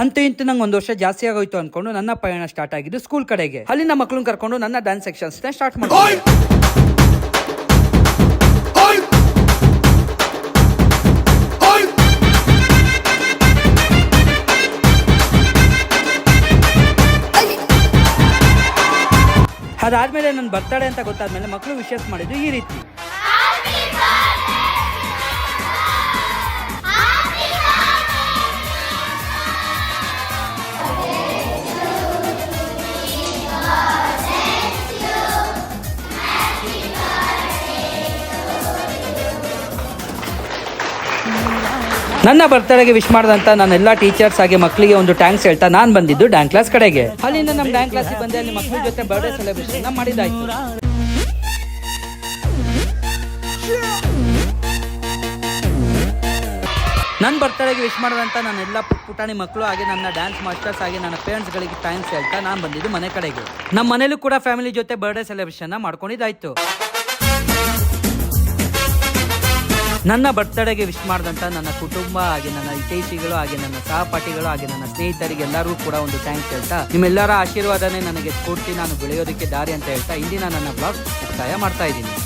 ಅಂತೂ ಇಂತೂ ನಂಗೆ ಒಂದು ವರ್ಷ ಜಾಸ್ತಿ ಆಗೋಯ್ತು ಅನ್ಕೊಂಡು ನನ್ನ ಪಯಣ ಸ್ಟಾರ್ಟ್ ಆಗಿದ್ದು ಸ್ಕೂಲ್ ಕಡೆಗೆ. ಅಲ್ಲಿನ ಮಕ್ಕಳನ್ನ ಕರ್ಕೊಂಡು ನನ್ನ ಡ್ಯಾನ್ಸ್ ಸೆಕ್ಷನ್ಸ್ ಸ್ಟಾರ್ಟ್ ಮಾಡಿ. ಅದಾದ್ಮೇಲೆ ನನ್ನ ಬರ್ತಡೇ ಅಂತ ಗೊತ್ತಾದ್ಮೇಲೆ ಮಕ್ಕಳು ವಿಶೇಷ ಮಾಡಿದ್ದು ಈ ರೀತಿ. ನನ್ನ ಬರ್ತಡೆಗೆ ವಿಶ್ ಮಾಡಿದಂತ ನನ್ನೆಲ್ಲ ಟೀಚರ್ಸ್ ಹಾಗೆ ಮಕ್ಕಳಿಗೆ ಒಂದು ಥ್ಯಾಂಕ್ಸ್ ಹೇಳ್ತಾ ನಾನು ಬಂದಿದ್ದು ಡ್ಯಾನ್ಸ್ ಕ್ಲಾಸ್ ಕಡೆಗೆ. ಅಲ್ಲಿಂದ ನಮ್ಮ ಡ್ಯಾನ್ಸ್ ಕ್ಲಾಸಿಗೆ ಬಂದೆ. ಅಲ್ಲಿ ಮಕ್ಕಳ ಜೊತೆ ಬರ್ಡೇ ಸೆಲೆಬ್ರೇಷನ್ ಮಾಡಿದಾಯ್ತು. ನನ್ನ ಬರ್ತಡೆಗೆ ವಿಶ್ ಮಾಡಿದಂತ ನನ್ನೆಲ್ಲ ಪುಟಾಣಿ ಮಕ್ಕಳು ಹಾಗೆ ನನ್ನ ಡ್ಯಾನ್ಸ್ ಮಾಸ್ಟರ್ಸ್ ಹಾಗೆ ನನ್ನ ಪೇರೆಂಟ್ಸ್ಗಳಿಗೆ ಥ್ಯಾಂಕ್ಸ್ ಹೇಳ್ತಾ ನಾನು ಬಂದಿದ್ದು ಮನೆ ಕಡೆಗೆ. ನಮ್ಮ ಮನೇಲೂ ಕೂಡ ಫ್ಯಾಮಿಲಿ ಜೊತೆ ಬರ್ಡೇ ಸೆಲೆಬ್ರೇಷನ್ ಮಾಡ್ಕೊಂಡಿದ್ದಾಯ್ತು. ನನ್ನ ಬರ್ತಡೆಗೆ ವಿಶ್ ಮಾಡಿದಂಥ ನನ್ನ ಕುಟುಂಬ ಹಾಗೆ ನನ್ನ ಹಿತೈಷಿಗಳು ಹಾಗೆ ನನ್ನ ಸಹಪಾಠಿಗಳು ಹಾಗೆ ನನ್ನ ಸ್ನೇಹಿತರಿಗೆಲ್ಲರೂ ಕೂಡ ಒಂದು ಥ್ಯಾಂಕ್ಸ್ ಹೇಳ್ತಾ ನಿಮ್ಮೆಲ್ಲರ ಆಶೀರ್ವಾದನೇ ನನಗೆ ಸ್ಫೂರ್ತಿ, ನಾನು ಬೆಳೆಯೋದಕ್ಕೆ ದಾರಿ ಅಂತ ಹೇಳ್ತಾ ಇಂದಿನ ನನ್ನ ಬ್ಲಾಗ್ ಮುಕ್ತಾಯ ಮಾಡ್ತಾ ಇದ್ದೀನಿ.